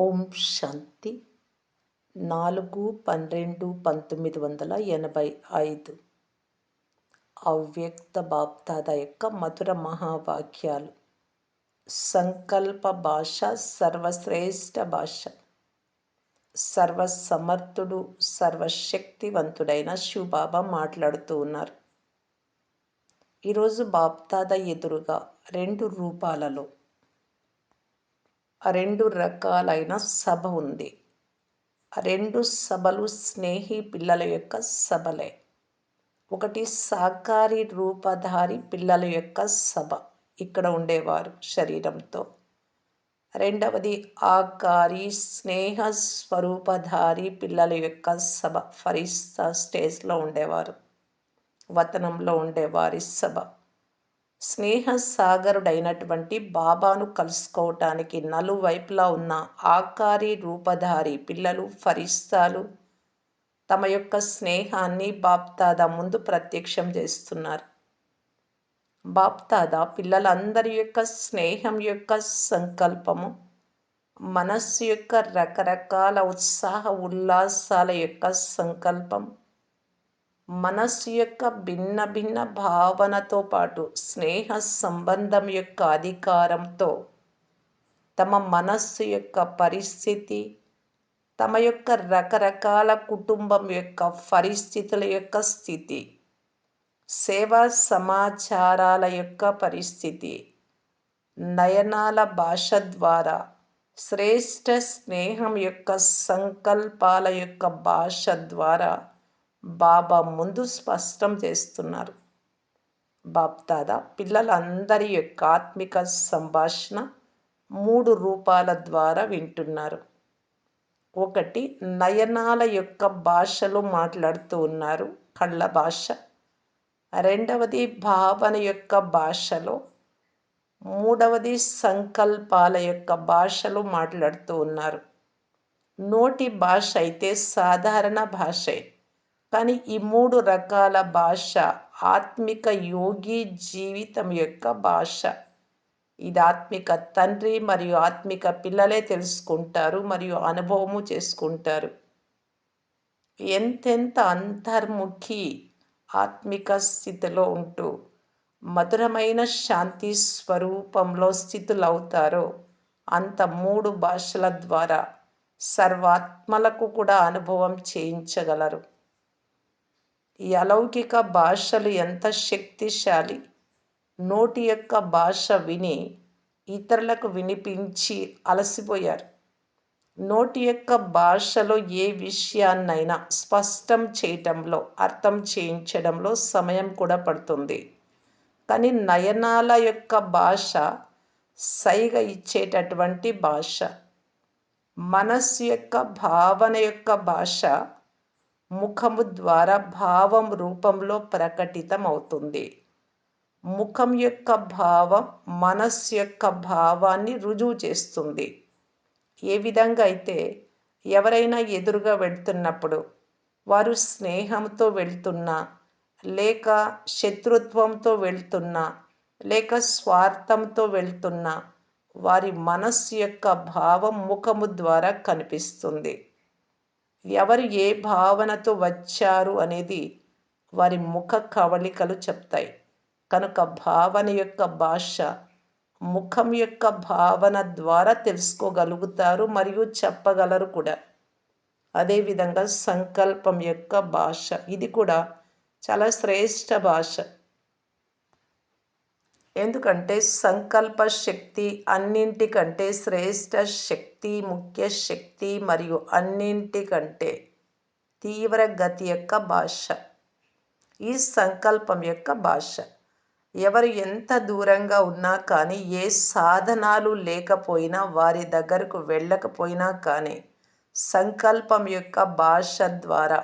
ఓం శాంతి 4/12/1985 అవ్యక్త బాప్దాద యొక్క మధుర మహావాక్యాలు. సంకల్ప భాష సర్వశ్రేష్ఠ భాష. సర్వసమర్థుడు సర్వశక్తివంతుడైన శివబాబా మాట్లాడుతూ ఉన్నారు. ఈరోజు బాప్దాద ఎదురుగా రెండు రూపాలలో రెండు రకాలైన సభ ఉంది. రెండు సభలు స్నేహి పిల్లల యొక్క సభలే. ఒకటి సాకారి రూపధారి పిల్లల యొక్క సభ, ఇక్కడ ఉండేవారు శరీరంతో. రెండవది ఆకారి స్నేహ స్వరూపధారి పిల్లల యొక్క సభ, ఫరిస్తా స్టేజ్లో ఉండేవారు, వతనంలో ఉండేవారి సభ. స్నేహ సాగరుడైనటువంటి బాబాను కలుసుకోవటానికి నలువైపులా ఉన్న ఆకారి రూపధారి పిల్లలు, ఫరిస్తాలు తమ యొక్క స్నేహాన్ని బాప్దాదా ముందు ప్రత్యక్షం చేస్తున్నారు. బాప్దాదా పిల్లలందరి యొక్క స్నేహం యొక్క సంకల్పము, మనస్సు యొక్క రకరకాల ఉత్సాహ ఉల్లాసాల యొక్క సంకల్పం, మనస్సు యొక్క భిన్న భిన్న భావనతో పాటు స్నేహ సంబంధం యొక్క అధికారంతో తమ మనస్సు యొక్క పరిస్థితి, తమ యొక్క రకరకాల కుటుంబం యొక్క పరిస్థితుల యొక్క స్థితి, సేవా సమాచారాల యొక్క పరిస్థితి, నయనాల భాష ద్వారా శ్రేష్ఠ స్నేహం యొక్క సంకల్పాల యొక్క భాష ద్వారా బాబా ముందు స్పష్టం చేస్తున్నారు. బాప్దాదా పిల్లలందరి యొక్క ఆత్మిక సంభాషణ మూడు రూపాల ద్వారా వింటున్నారు. ఒకటి నయనాల యొక్క భాషలో మాట్లాడుతూ ఉన్నారు, కళ్ళ భాష. రెండవది భావన యొక్క భాషలో. మూడవది సంకల్పాల యొక్క భాషలో మాట్లాడుతూ ఉన్నారు. నోటి భాష అయితే సాధారణ భాషే, కానీ ఈ మూడు రకాల భాష ఆత్మిక యోగి జీవితం యొక్క భాష. ఇది ఆత్మిక తండ్రి మరియు ఆత్మిక పిల్లలే తెలుసుకుంటారు మరియు అనుభవము చేసుకుంటారు. ఎంతెంత అంతర్ముఖి ఆత్మిక స్థితిలో ఉంటూ మధురమైన శాంతి స్వరూపంలో స్థితులవుతారో అంత మూడు భాషల ద్వారా సర్వాత్మలకు కూడా అనుభవం చేయించగలరు. ఈ అలౌకిక భాషలు ఎంత శక్తిశాలి! నోటి యొక్క భాష విని ఇతరులకు వినిపించి అలసిపోయారు. నోటి యొక్క భాషలో ఏ విషయాన్నైనా స్పష్టం చేయటంలో, అర్థం చేయించడంలో సమయం కూడా పడుతుంది. కానీ నయనాల యొక్క భాష సైగ ఇచ్చేటటువంటి భాష. మనస్సు యొక్క భావన యొక్క భాష ముఖము ద్వారా భావం రూపంలో ప్రకటితం అవుతుంది. ముఖం యొక్క భావం మనస్సు యొక్క భావాన్ని రుజువు చేస్తుంది. ఏ విధంగా అయితే ఎవరైనా ఎదురుగా వెళ్తున్నప్పుడు వారు స్నేహంతో వెళ్తున్నా, లేక శత్రుత్వంతో వెళ్తున్నా, లేక స్వార్థంతో వెళ్తున్నా, వారి మనస్సు యొక్క భావం ముఖము ద్వారా కనిపిస్తుంది. ఎవరు ఏ భావనతో వచ్చారు అనేది వారి ముఖ కవళికలు చెప్తాయి. కనుక భావన యొక్క భాష ముఖం యొక్క భావన ద్వారా తెలుసుకోగలుగుతారు మరియు చెప్పగలరు కూడా. అదేవిధంగా సంకల్పం యొక్క భాష, ఇది కూడా చాలా శ్రేష్ఠ భాష. ఎందుకంటే సంకల్ప శక్తి అన్నింటికంటే శ్రేష్ఠ శక్తి, ముఖ్య శక్తి మరియు అన్నింటికంటే తీవ్ర గతి యొక్క భాష ఈ సంకల్పం యొక్క భాష. ఎవరు ఎంత దూరంగా ఉన్నా కానీ, ఏ సాధనాలు లేకపోయినా, వారి దగ్గరకు వెళ్ళకపోయినా కానీ సంకల్పం యొక్క భాష ద్వారా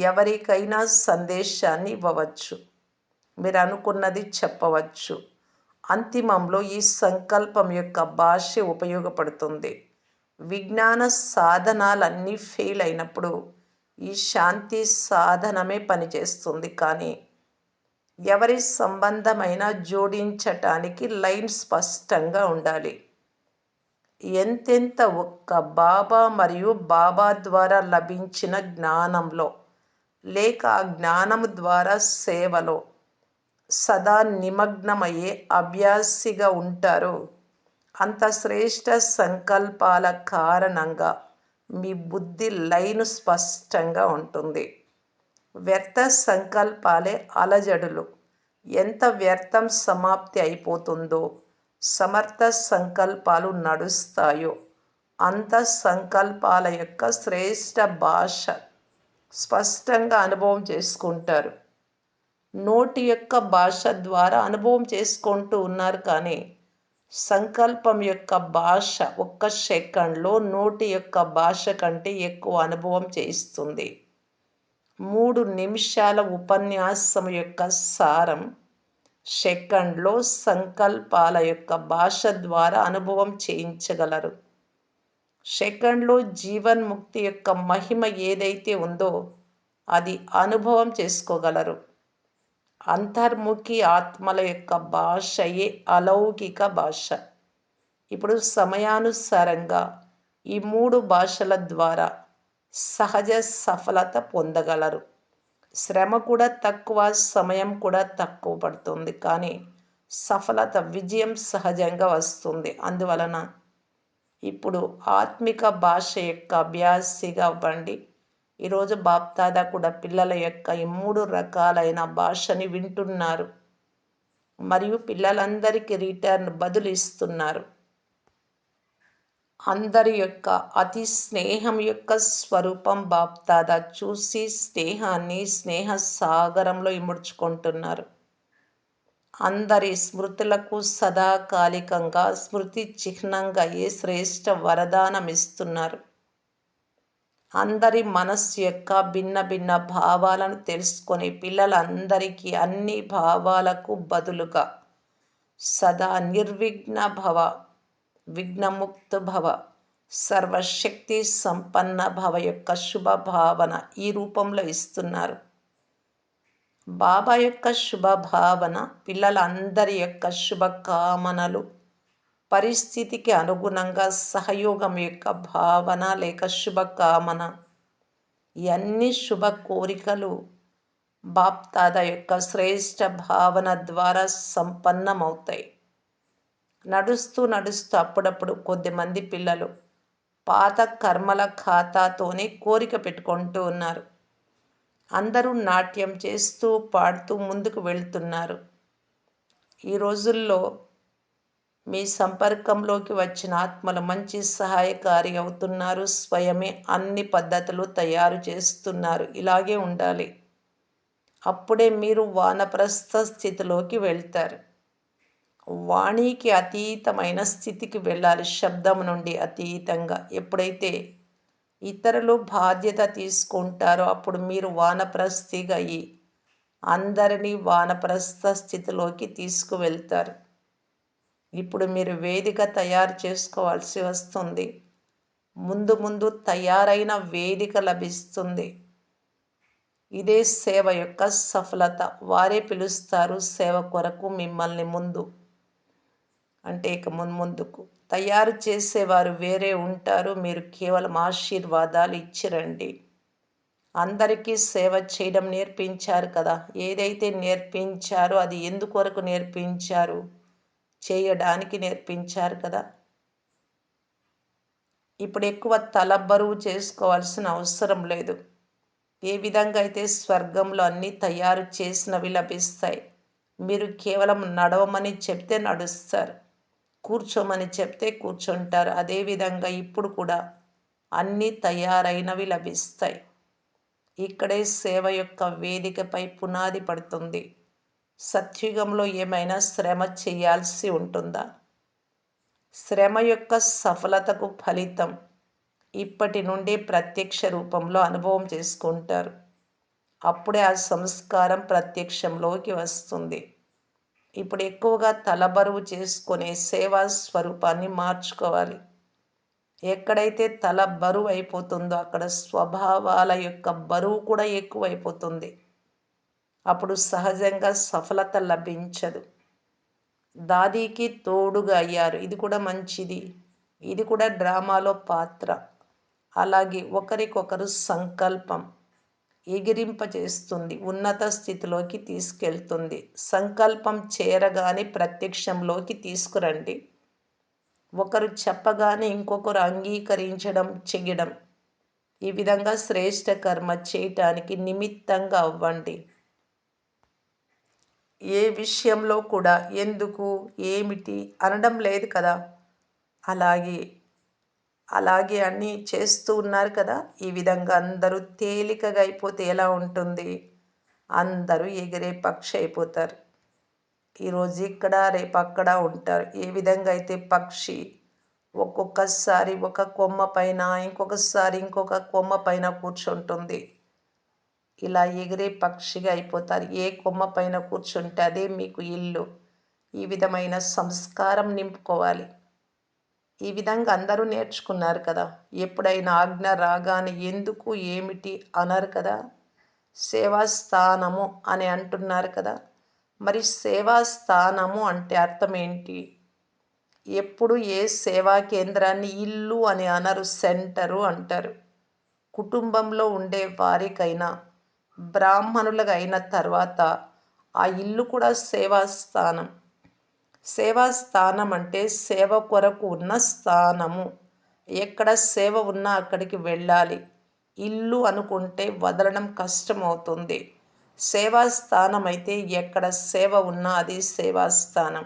ఎవరికైనా సందేశాన్ని ఇవ్వవచ్చు. మీరు అనుకున్నది చెప్పవచ్చు. అంతిమంలో ఈ సంకల్పం యొక్క భాష ఉపయోగపడుతుంది. విజ్ఞాన సాధనాలన్నీ ఫెయిల్ అయినప్పుడు ఈ శాంతి సాధనమే పనిచేస్తుంది. కానీ ఎవరి సంబంధమైనా జోడించటానికి లైన్ స్పష్టంగా ఉండాలి. ఎంతెంత ఒక్క బాబా మరియు బాబా ద్వారా లభించిన జ్ఞానంలో లేక ఆ జ్ఞానము ద్వారా సేవలో సదా నిమగ్నమయ్యే అభ్యాసిగా ఉంటారో అంత శ్రేష్ట సంకల్పాల కారణంగా మీ బుద్ధి లైను స్పష్టంగా ఉంటుంది. వ్యర్థ సంకల్పాలే అలజడులు. ఎంత వ్యర్థం సమాప్తి అయిపోతుందో సమర్థ సంకల్పాలు నడుస్తాయో అంత సంకల్పాల యొక్క శ్రేష్ట భాష స్పష్టంగా అనుభవం చేసుకుంటారు. నోటి యొక్క భాష ద్వారా అనుభవం చేసుకుంటూ ఉన్నారు, కానీ సంకల్పం యొక్క భాష ఒక్క సెకండ్లో నోటి యొక్క భాష కంటే ఎక్కువ అనుభవం చేయిస్తుంది. 3 నిమిషాల ఉపన్యాసం యొక్క సారం సెకండ్లో సంకల్పాల యొక్క భాష ద్వారా అనుభవం చేయించగలరు. సెకండ్లో జీవన్ముక్తి యొక్క మహిమ ఏదైతే ఉందో అది అనుభవం చేసుకోగలరు. అంతర్ముఖి ఆత్మల యొక్క భాషయే అలౌకిక భాష. ఇప్పుడు సమయానుసారంగా ఈ 3 భాషల ద్వారా సహజ సఫలత పొందగలరు. శ్రమ కూడా తక్కువ, సమయం కూడా తక్కువ పడుతుంది, కానీ సఫలత విజయం సహజంగా వస్తుంది. అందువలన ఇప్పుడు ఆత్మిక భాష యొక్క అభ్యాసిగా అవ్వండి. ఈరోజు బాప్దాదా కూడా పిల్లల యొక్క ఈ 3 రకాలైన భాషని వింటున్నారు మరియు పిల్లలందరికీ రిటర్న్ బదులు ఇస్తున్నారు. అందరి యొక్క అతి స్నేహం యొక్క స్వరూపం బాప్దాదా చూసి స్నేహాన్ని స్నేహ సాగరంలో ఇముడ్చుకుంటున్నారు. అందరి స్మృతులకు సదాకాలికంగా స్మృతి చిహ్నంగా ఏ శ్రేష్ట వరదానం ఇస్తున్నారు. అందరి మనస్సు యొక్క భిన్న భిన్న భావాలను తెలుసుకొని పిల్లలందరికీ అన్ని భావాలకు బదులుగా సదా నిర్విఘ్న భవ, విఘ్నముక్త భవ, సర్వశక్తి సంపన్న భవ యొక్క శుభభావన ఈ రూపంలో ఇస్తున్నారు. బాబా యొక్క శుభభావన పిల్లలందరి యొక్క శుభకామనలు, పరిస్థితికి అనుగుణంగా సహయోగం యొక్క భావన లేక శుభకామన, ఇవన్నీ శుభ కోరికలు బాప్దాదా యొక్క శ్రేష్ట భావన ద్వారా సంపన్నమవుతాయి. నడుస్తూ నడుస్తూ అప్పుడప్పుడు కొద్దిమంది పిల్లలు పాత కర్మల ఖాతాతోనే కోరిక పెట్టుకుంటూ ఉన్నారు. అందరూ నాట్యం చేస్తూ పాడుతూ ముందుకు వెళ్తున్నారు. ఈ రోజుల్లో మీ సంపర్కంలోకి వచ్చిన ఆత్మలు మంచి సహాయకారి అవుతున్నారు. స్వయమే అన్ని పద్ధతులు తయారు చేస్తున్నారు. ఇలాగే ఉండాలి. అప్పుడే మీరు వానప్రస్థ స్థితిలోకి వెళ్తారు. వాణికి అతీతమైన స్థితికి వెళ్ళాలి. శబ్దం నుండి అతీతంగా. ఎప్పుడైతే ఇతరులు బాధ్యత తీసుకుంటారో అప్పుడు మీరు వానప్రస్థిగా అయ్యి అందరినీ వానప్రస్థ స్థితిలోకి తీసుకువెళ్తారు. ఇప్పుడు మీరు వేదిక తయారు చేసుకోవాల్సి వస్తుంది. ముందు ముందు తయారైన వేదిక లభిస్తుంది. ఇదే సేవ యొక్క సఫలత. వారే పిలుస్తారు సేవ కొరకు మిమ్మల్ని ముందు. అంటే ఇక ముందుకు తయారు చేసేవారు వేరే ఉంటారు. మీరు కేవలం ఆశీర్వాదాలు ఇచ్చిరండి. అందరికీ సేవ చేయడం నేర్పించారు కదా. ఏదైతే నేర్పించారో అది ఎందుకొరకు నేర్పించారు? చేయడానికి నేర్పించారు కదా. ఇప్పుడు ఎక్కువ తల బరువు చేసుకోవాల్సిన అవసరం లేదు. ఏ విధంగా అయితే స్వర్గంలో అన్నీ తయారు చేసినవి లభిస్తాయి. మీరు కేవలం నడవమని చెప్తే నడుస్తారు, కూర్చోమని చెప్తే కూర్చుంటారు. అదేవిధంగా ఇప్పుడు కూడా అన్నీ తయారైనవి లభిస్తాయి. ఇక్కడే సేవ యొక్క వేదికపై పునాది పడుతుంది. సత్యుగంలో ఏమైనా శ్రమ చేయాల్సి ఉంటుందా? శ్రమ యొక్క సఫలతకు ఫలితం ఇప్పటి నుండి ప్రత్యక్ష రూపంలో అనుభవం చేసుకుంటారు. అప్పుడే ఆ సంస్కారం ప్రత్యక్షంలోకి వస్తుంది. ఇప్పుడు ఎక్కువగా తలబరువు చేసుకునే సేవా స్వరూపాన్ని మార్చుకోవాలి. ఎక్కడైతే తల బరువు అయిపోతుందో అక్కడ స్వభావాల యొక్క బరువు కూడా ఎక్కువైపోతుంది. అప్పుడు సహజంగా సఫలత లభించదు. దాదీకి తోడుగా అయ్యారు, ఇది కూడా మంచిది. ఇది కూడా డ్రామాలో పాత్ర. అలాగే ఒకరికొకరు సంకల్పం ఎగిరింపజేస్తుంది, ఉన్నత స్థితిలోకి తీసుకెళ్తుంది. సంకల్పం చేరగానే ప్రత్యక్షంలోకి తీసుకురండి. ఒకరు చెప్పగానే ఇంకొకరు అంగీకరించడం, చెయ్యడం. ఈ విధంగా శ్రేష్ఠ కర్మ చేయటానికి నిమిత్తంగా అవ్వండి. ఏ విషయంలో కూడా ఎందుకు, ఏమిటి అనడం లేదు కదా. అలాగే అలాగే అన్నీ చేస్తూ ఉన్నారు కదా. ఈ విధంగా అందరూ తేలికగా అయిపోతే ఎలా ఉంటుంది? అందరూ ఎగిరే పక్షి అయిపోతారు. ఈరోజు ఇక్కడ, రేపు అక్కడ ఉంటారు. ఏ విధంగా అయితే పక్షి ఒక్కొక్కసారి ఒక కొమ్మ పైన, ఇంకొకసారి ఇంకొక కొమ్మ పైన కూర్చుంటుంది. ఇలా ఎగిరే పక్షిగా అయిపోతారు. ఏ కొమ్మ పైన కూర్చుంటే అదే మీకు ఇల్లు. ఈ విధమైన సంస్కారం నింపుకోవాలి. ఈ విధంగా అందరూ నేర్చుకున్నారు కదా. ఎప్పుడైనా ఆజ్ఞ రాగానే ఎందుకు, ఏమిటి అనరు కదా. సేవాస్థానము అని అంటున్నారు కదా. మరి సేవాస్థానము అంటే అర్థం ఏంటి? ఎప్పుడు ఏ సేవా కేంద్రాన్ని ఇల్లు అని అనరు, సెంటరు అంటారు. కుటుంబంలో ఉండే వారికైనా, బ్రాహ్మణులుగా అయిన తర్వాత ఆ ఇల్లు కూడా సేవాస్థానం. సేవాస్థానం అంటే సేవ కొరకు ఉన్న స్థానము. ఎక్కడ సేవ ఉన్నా అక్కడికి వెళ్ళాలి. ఇల్లు అనుకుంటే వదలడం కష్టమవుతుంది. సేవాస్థానం అయితే ఎక్కడ సేవ ఉన్నా అది సేవాస్థానం.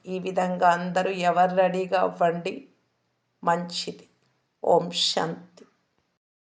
ఈ విధంగా అందరూ ఎవరు రెడీగా అవ్వండి. మంచిది. ఓం శాంతి.